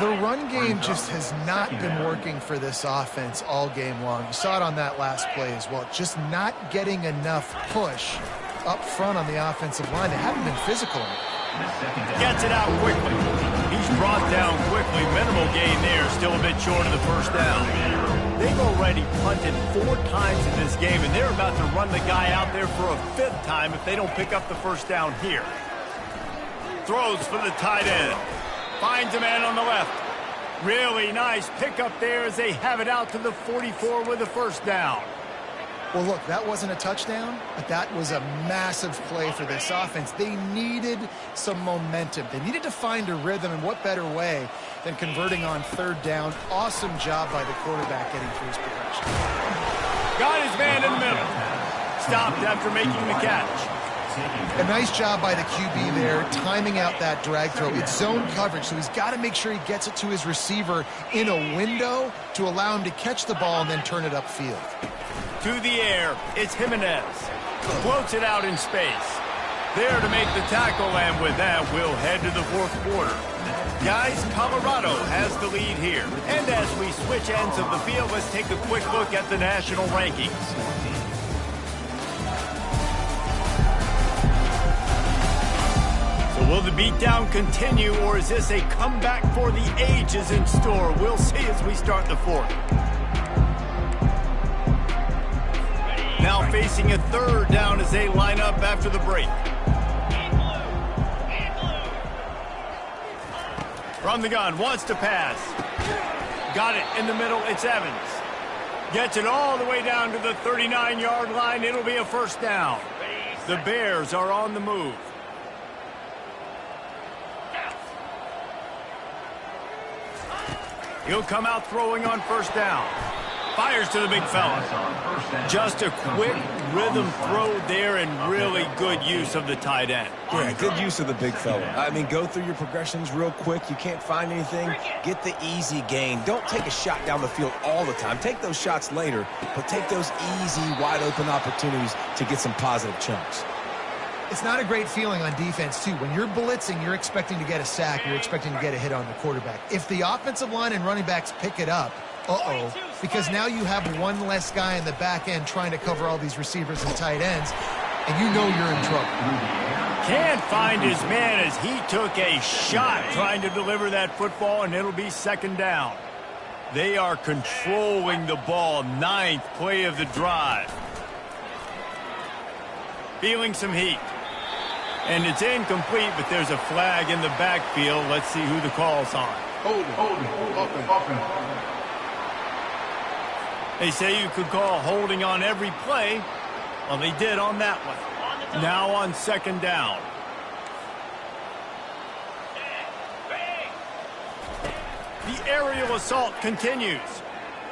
The run game just has not been working for this offense all game long. You saw it on that last play as well. Just not getting enough push up front on the offensive line. They haven't been physical enough. Gets it out quickly. He's brought down quickly. Minimal gain there. Still a bit short of the first down. They've already punted 4 times in this game, and they're about to run the guy out there for a 5th time if they don't pick up the first down here. Throws for the tight end. Finds a man on the left. Really nice pickup there as they have it out to the 44 with a first down. Well, look, that wasn't a touchdown, but that was a massive play for this offense. They needed some momentum. They needed to find a rhythm, and what better way than converting on 3rd down. Awesome job by the quarterback getting through his progression. Got his man in the middle. Stopped after making the catch. A nice job by the QB there, timing out that drag throw. It's zone coverage, so he's got to make sure he gets it to his receiver in a window to allow him to catch the ball and then turn it upfield. To the air, it's Jimenez. Floats it out in space. There to make the tackle, and with that, we'll head to the 4th quarter. Guys, Colorado has the lead here. And as we switch ends of the field, let's take a quick look at the national rankings. So will the beatdown continue, or is this a comeback for the ages in store? We'll see as we start the 4th. Now facing a 3rd down as they line up after the break. From the gun, wants to pass. Got it in the middle, it's Evans. Gets it all the way down to the 39-yard line. It'll be a first down. The Bears are on the move. He'll come out throwing on first down. Fires to the big fella. Just a quick rhythm throw there and really good use of the tight end. Yeah, good use of the big fella. I mean, go through your progressions real quick. You can't find anything. Get the easy gain. Don't take a shot down the field all the time. Take those shots later, but take those easy, wide-open opportunities to get some positive chunks. It's not a great feeling on defense, too. When you're blitzing, you're expecting to get a sack. You're expecting to get a hit on the quarterback. If the offensive line and running backs pick it up, because now you have one less guy in the back end trying to cover all these receivers and tight ends, and you know you're in trouble. Can't find his man as he took a shot trying to deliver that football, and it'll be 2nd down. They are controlling the ball. 9th play of the drive. Feeling some heat. And it's incomplete, but there's a flag in the backfield. Let's see who the call's on. Holding. They say you could call holding on every play. Well, they did on that one. Now on 2nd down. The aerial assault continues.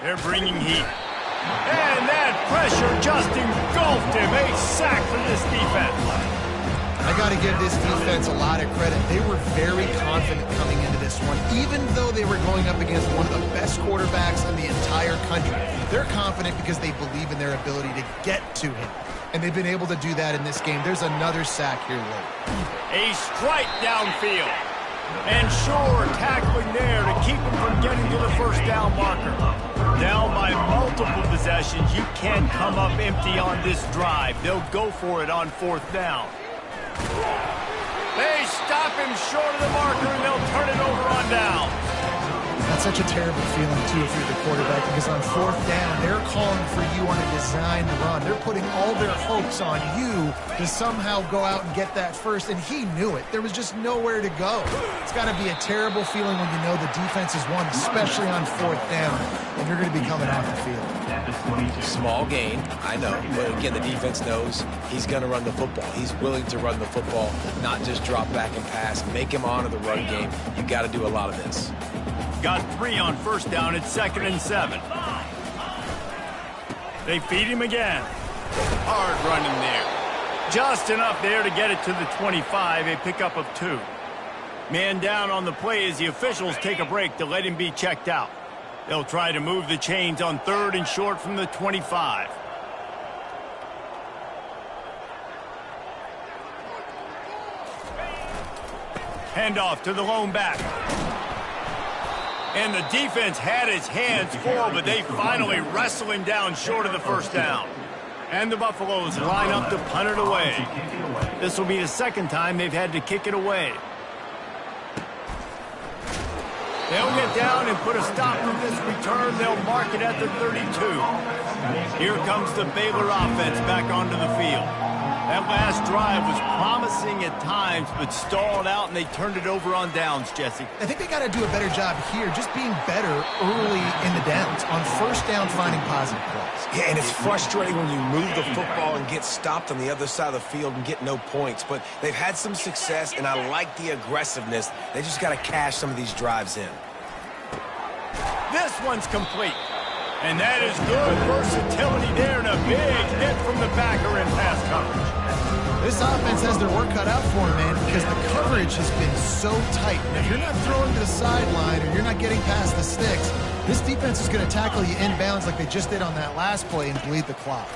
They're bringing heat. And that pressure just engulfed him. A sack for this defense. I got to give this defense a lot of credit. They were very confident coming into this one. Even though they were going up against one of the best quarterbacks in the entire country, they're confident because they believe in their ability to get to him. And they've been able to do that in this game. There's another sack here late. A strike downfield. And sure, tackling there to keep him from getting to the first down marker. Down by multiple possessions. You can't come up empty on this drive. They'll go for it on 4th down. They stop him short of the marker, and they'll turn it over on down. That's such a terrible feeling, too, if you're the quarterback, because on 4th down, they're calling for you on a designed run. They're putting all their hopes on you to somehow go out and get that first, and he knew it. There was just nowhere to go. It's got to be a terrible feeling when you know the defense has won, especially on 4th down. and you're going to be coming off the field. Small gain, I know. But again, the defense knows he's going to run the football. He's willing to run the football, not just drop back and pass. Make him honor the run game. You got to do a lot of this. Got 3 on first down. It's 2nd and 7. They feed him again. Hard running there. Just enough there to get it to the 25, a pickup of 2. Man down on the play as the officials take a break to let him be checked out. They'll try to move the chains on 3rd and short from the 25. Handoff to the lone back. And the defense had his hands full, but they finally wrestle him down short of the first down. And the Buffaloes line up to punt it away. This will be the 2nd time they've had to kick it away. They'll get down and put a stop to this return. They'll mark it at the 32. Here comes the Baylor offense back onto the field. That last drive was promising at times, but stalled out, and they turned it over on downs, Jesse. I think they got to do a better job here, just being better early in the downs. On first down, finding positive plays. Yeah, and it's frustrating when you move the football and get stopped on the other side of the field and get no points. But they've had some success, and I like the aggressiveness. They just got to cash some of these drives in. This one's complete. And that is good versatility there, and a big hit from the backer in pass coverage. This offense has their work cut out for them, man, because the coverage has been so tight. And if you're not throwing to the sideline or you're not getting past the sticks, this defense is going to tackle you inbounds like they just did on that last play and bleed the clock.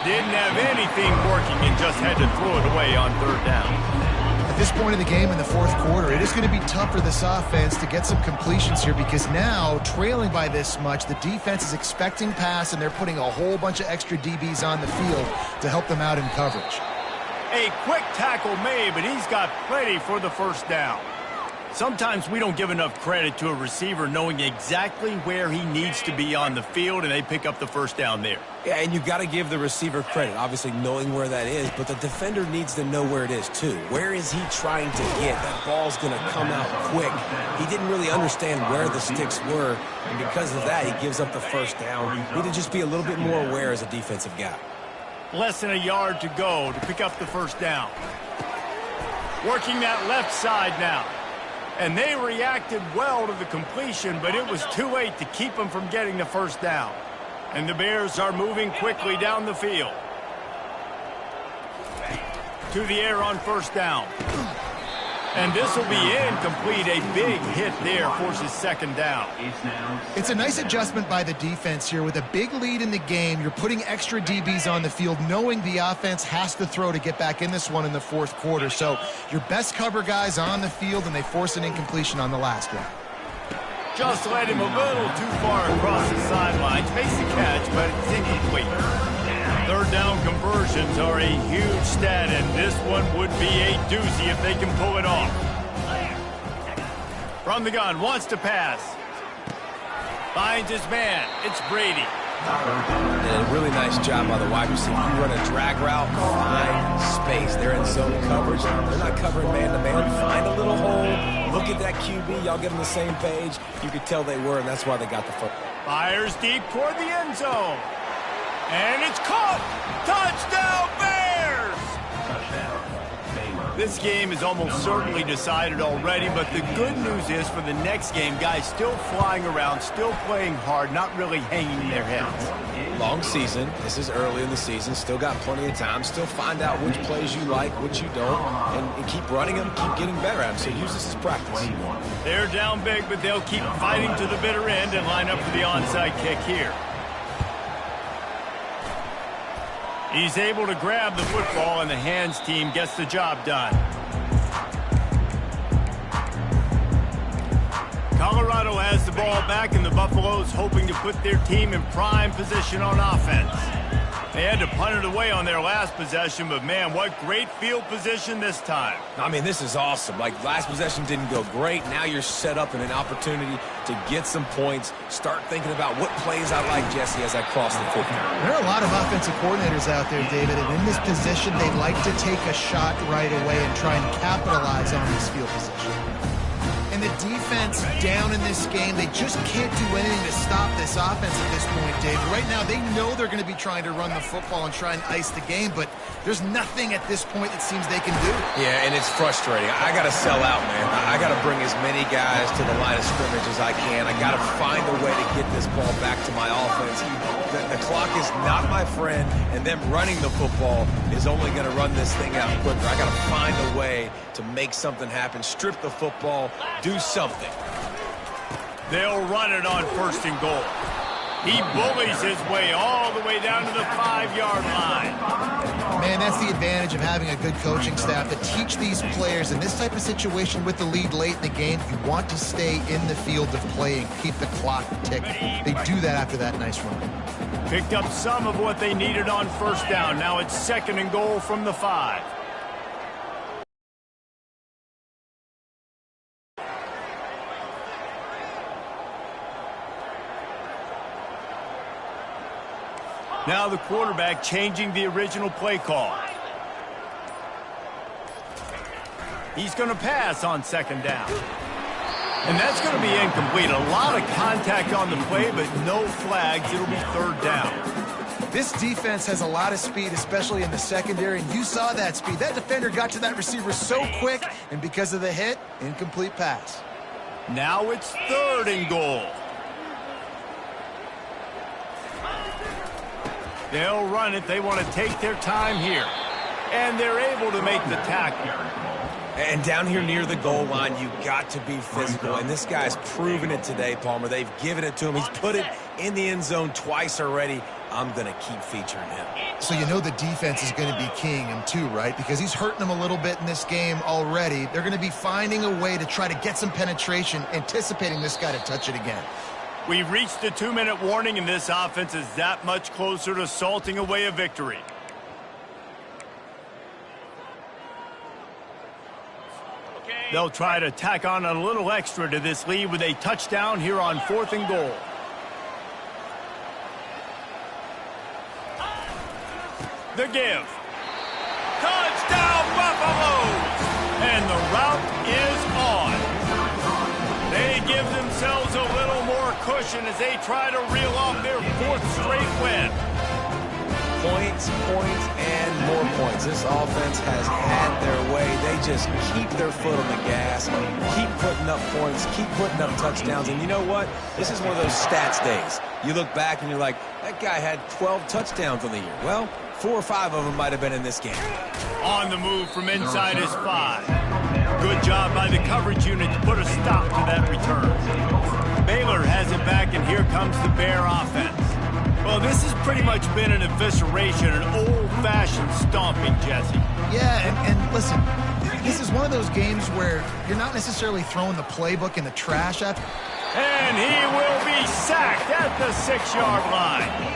Didn't have anything working and just had to throw it away on 3rd down. At this point in the game in the 4th quarter, it is going to be tough for this offense to get some completions here because now, trailing by this much, the defense is expecting pass and they're putting a whole bunch of extra DBs on the field to help them out in coverage. A quick tackle made, but he's got plenty for the first down. Sometimes we don't give enough credit to a receiver knowing exactly where he needs to be on the field, and they pick up the first down there. Yeah, and you've got to give the receiver credit, obviously knowing where that is, but the defender needs to know where it is too. Where is he trying to get? That ball's going to come out quick. He didn't really understand where the sticks were, and because of that, he gives up the first down. Need to just be a little bit more aware as a defensive guy. Less than a yard to go to pick up the first down. Working that left side now. And they reacted well to the completion, but it was too late to keep them from getting the first down. And the Bears are moving quickly down the field. To the air on first down. And this will be incomplete. A big hit there forces 2nd down. It's a nice adjustment by the defense here. With a big lead in the game, you're putting extra DBs on the field, knowing the offense has to throw to get back in this one in the 4th quarter. So your best cover guys on the field, and they force an incompletion on the last one. Just led him a little too far across the sidelines. Makes the catch, but it's incomplete. 3rd down conversions are a huge stat, and this one would be a doozy if they can pull it off. From the gun, wants to pass. Finds his man. It's Brady. And a really nice job by the wide receiver. You run a drag route, find space. They're in zone coverage. They're not covering man-to-man. Find a little hole. Look at that QB. Y'all get on the same page. You could tell they were, and that's why they got the football. Fires deep toward the end zone. And it's caught! Touchdown, Bears! This game is almost certainly decided already, but the good news is for the next game, guys still flying around, still playing hard, not really hanging their heads. Long season. This is early in the season. Still got plenty of time. Still find out which plays you like, which you don't, and keep running them, keep getting better at them. So use this as practice. They're down big, but they'll keep fighting to the bitter end and line up for the onside kick here. He's able to grab the football, and the hands team gets the job done. Colorado has the ball back, and the Buffaloes hoping to put their team in prime position on offense. They had to punt it away on their last possession, but man, what great field position this time. I mean, this is awesome. Like, last possession didn't go great. Now you're set up in an opportunity to get some points. Start thinking about what plays I like, Jesse, as I cross the football. There are a lot of offensive coordinators out there, David, and in this position, they like to take a shot right away and try and capitalize on this field position. And And the defense down in this game, they just can't do anything to stop this offense at this point, Dave. Right now, they know they're going to be trying to run the football and try and ice the game, but there's nothing at this point it seems they can do. Yeah, and it's frustrating. I got to sell out, man. I got to bring as many guys to the line of scrimmage as I can. I got to find a way to get this ball back to my offense. The clock is not my friend, and them running the football is only going to run this thing out quicker. I got to find a way to make something happen, strip the football, do something. They'll run it on 1st and goal. He bullies his way all the way down to the 5-yard line. Man, that's the advantage of having a good coaching staff to teach these players in this type of situation with the lead late in the game. You want to stay in the field of play and keep the clock ticking. They do that after that nice run. Picked up some of what they needed on 1st down. Now it's 2nd and goal from the 5. Now the quarterback changing the original play call. He's going to pass on 2nd down. And that's going to be incomplete. A lot of contact on the play, but no flags. It'll be 3rd down. This defense has a lot of speed, especially in the secondary, and you saw that speed. That defender got to that receiver so quick, and because of the hit, incomplete pass. Now it's 3rd and goal. They'll run it. They want to take their time here. And they're able to make the tackle. And down here near the goal line, you got to be physical. And this guy's proven it today, Palmer. They've given it to him. He's put it in the end zone twice already. I'm going to keep featuring him. So you know the defense is going to be keying him too, right? Because he's hurting them a little bit in this game already. They're going to be finding a way to try to get some penetration, anticipating this guy to touch it again. We've reached the 2-minute warning, and this offense is that much closer to salting away a victory. They'll try to tack on a little extra to this lead with a touchdown here on 4th and goal. The give. Touchdown, Buffaloes! And the route is on. They give themselves a little more cushion as they try to reel off their 4th straight win. Points, points, and more points. This offense has had their way. They just keep their foot on the gas, keep putting up points, keep putting up touchdowns. And you know what? This is one of those stats days. You look back and you're like, that guy had 12 touchdowns on the year. Well, 4 or 5 of them might have been in this game. On the move from inside his 5. Good job by the coverage unit to put a stop to that return. Baylor has it back, and here comes the Bear offense. Well, this has pretty much been an evisceration, an old-fashioned stomping, Jesse. Yeah, and listen, this is one of those games where you're not necessarily throwing the playbook in the trash at. And he will be sacked at the 6-yard line.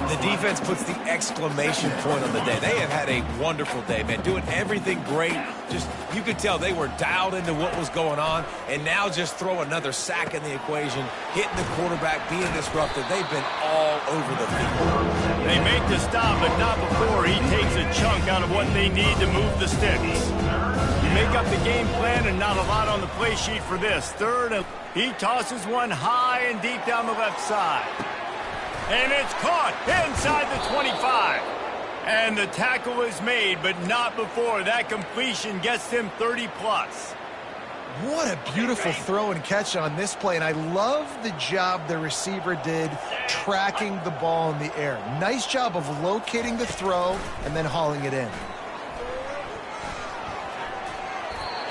The defense puts the exclamation point on the day. They have had a wonderful day, man, doing everything great. Just, you could tell they were dialed into what was going on, and now just throw another sack in the equation, hitting the quarterback, being disruptive. They've been all over the field. They make the stop, but not before he takes a chunk out of what they need to move the sticks. You make up the game plan and not a lot on the play sheet for this. 3rd, and he tosses one high and deep down the left side. And it's caught inside the 25. And the tackle is made, but not before that completion gets them 30-plus. What a beautiful throw and catch on this play, and I love the job the receiver did tracking the ball in the air. Nice job of locating the throw and then hauling it in.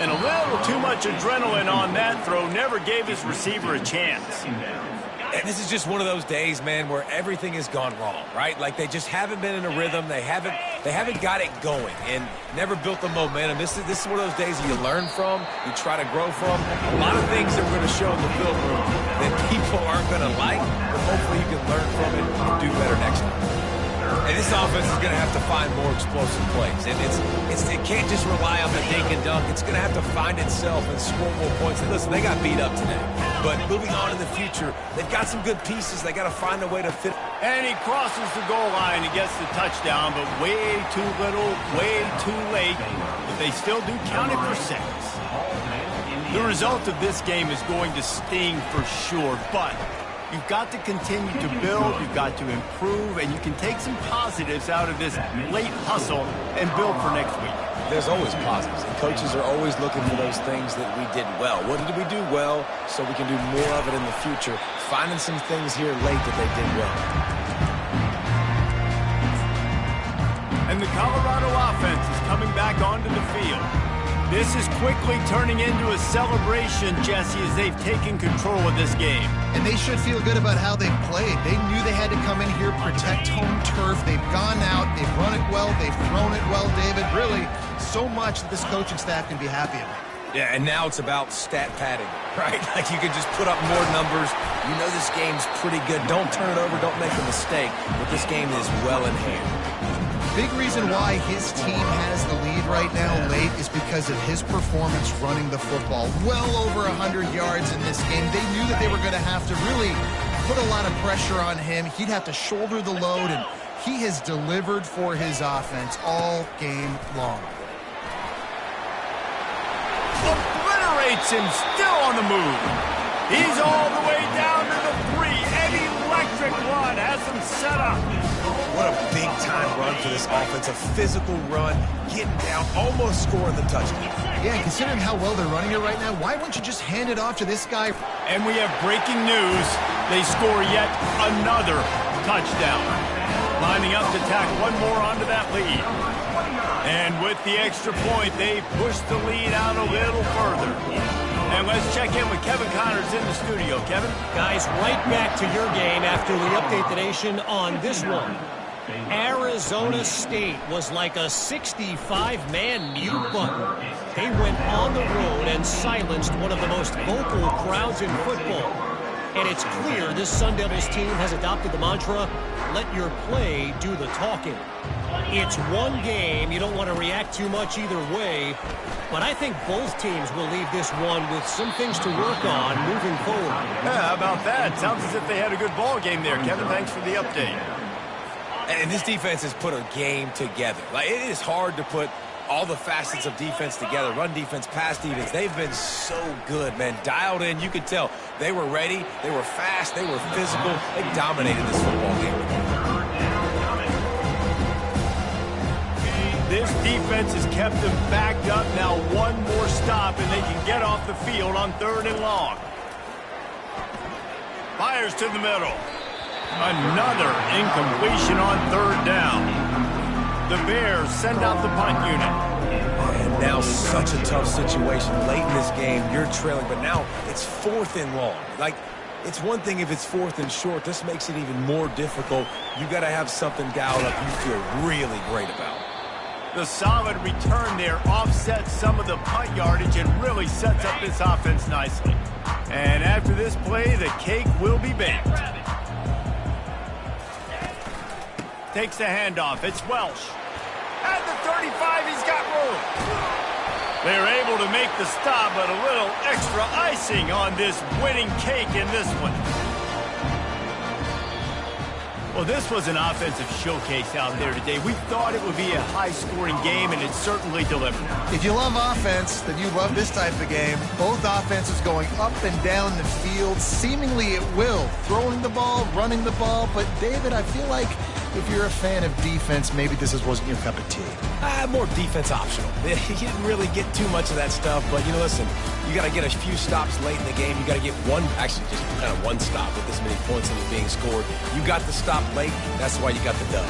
And a little too much adrenaline on that throw never gave his receiver a chance. And this is just one of those days, man, where everything has gone wrong, right? Like they just haven't been in a rhythm. They haven't got it going and never built the momentum. This is one of those days you learn from, you try to grow from. A lot of things that we're going to show in the film room that people aren't going to like, but hopefully you can learn from it and do better next time. And this offense is going to have to find more explosive plays. And it can't just rely on the dink and dunk. It's going to have to find itself and score more points. And listen, they got beat up today. But moving on in the future, they've got some good pieces. They got to find a way to fit. And he crosses the goal line and gets the touchdown, but way too little, way too late. But they still do count it for 6. The result of this game is going to sting for sure, but you've got to continue to build, you've got to improve, and you can take some positives out of this late hustle and build for next week. There's always positives, and coaches are always looking for those things that we did well. What did we do well so we can do more of it in the future? Finding some things here late that they did well. And the Colorado offense is coming back onto the field. This is quickly turning into a celebration, Jesse, as they've taken control of this game. And they should feel good about how they've played. They knew they had to come in here, protect home turf. They've gone out, they've run it well, they've thrown it well, David. Really, so much that this coaching staff can be happy about. Yeah, and now it's about stat padding, right? Like you can just put up more numbers. You know this game's pretty good. Don't turn it over, don't make a mistake. But this game is well in hand. Big reason why his team has the lead right now late is because of his performance running the football. Well over 100 yards in this game. They knew that they were going to have to really put a lot of pressure on him. He'd have to shoulder the load, and he has delivered for his offense all game long. Obliterates him, still on the move. He's all the way down to the 3. An electric run has him set up. What a big-time run for this offense. A physical run, getting down, almost scoring the touchdown. Yeah, and considering how well they're running it right now, why wouldn't you just hand it off to this guy? And we have breaking news. They score yet another touchdown. Lining up to tack one more onto that lead. And with the extra point, they push the lead out a little further. And let's check in with Kevin Connors in the studio. Kevin? Guys, right back to your game after we update the nation on this one. Arizona State was like a 65-man mute button. They went on the road and silenced one of the most vocal crowds in football. And it's clear this Sun Devils team has adopted the mantra, let your play do the talking. It's one game. You don't want to react too much either way. But I think both teams will leave this one with some things to work on moving forward. Yeah, how about that? Sounds as if they had a good ball game there. Kevin, thanks for the update. And this defense has put a game together. Like, it is hard to put all the facets of defense together. Run defense, pass defense. They've been so good, man. Dialed in. You could tell they were ready. They were fast. They were physical. They dominated this football game. This defense has kept them backed up. Now one more stop, and they can get off the field on 3rd and long. Fires to the middle. Another incompletion on 3rd down. The Bears send out the punt unit. And now such a tough situation. Late in this game, you're trailing, but now it's 4th and long. Like, it's one thing if it's 4th and short. This makes it even more difficult. You got to have something dialed up you feel really great about. The solid return there offsets some of the punt yardage and really sets up this offense nicely. And after this play, the cake will be baked. Takes the handoff. It's Welsh. At the 35, he's got room. They're able to make the stop, but a little extra icing on this winning cake in this one. Well, this was an offensive showcase out there today. We thought it would be a high-scoring game, and it certainly delivered. If you love offense, then you love this type of game. Both offenses going up and down the field, seemingly at will. Throwing the ball, running the ball. But, David, I feel like if you're a fan of defense, maybe this wasn't your cup of tea. More defense optional. You didn't really get too much of that stuff, but, listen, you got to get a few stops late in the game. You got to get just kind of one stop with this many points that are being scored. You got the stop late. That's why you got the dub.